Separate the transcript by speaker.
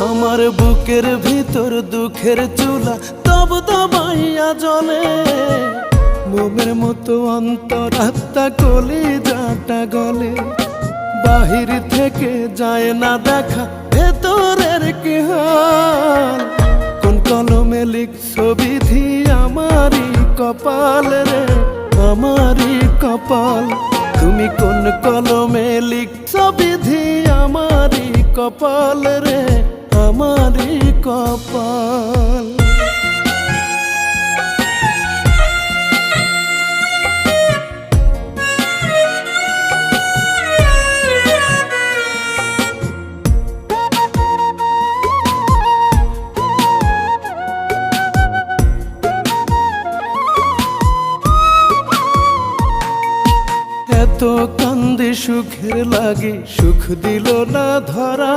Speaker 1: আমার বুকের ভিতর দুঃখের চুলা তব দবাইয়া জ্বলে, মোমের মতো অন্তরাত্মা কলিজাটা গলে। বাহির থেকে যায় না দেখা ভেতরের কি হাল, কোন কলমে লিখছো বিধি আমারই কপাল রে, আমারই কপাল। তুমি কোন কলমে লিখছো বিধি আমারই কপাল রে, আমারই কপাল। এত কান্দে সুখের লাগে সুখ দিল না ধরা,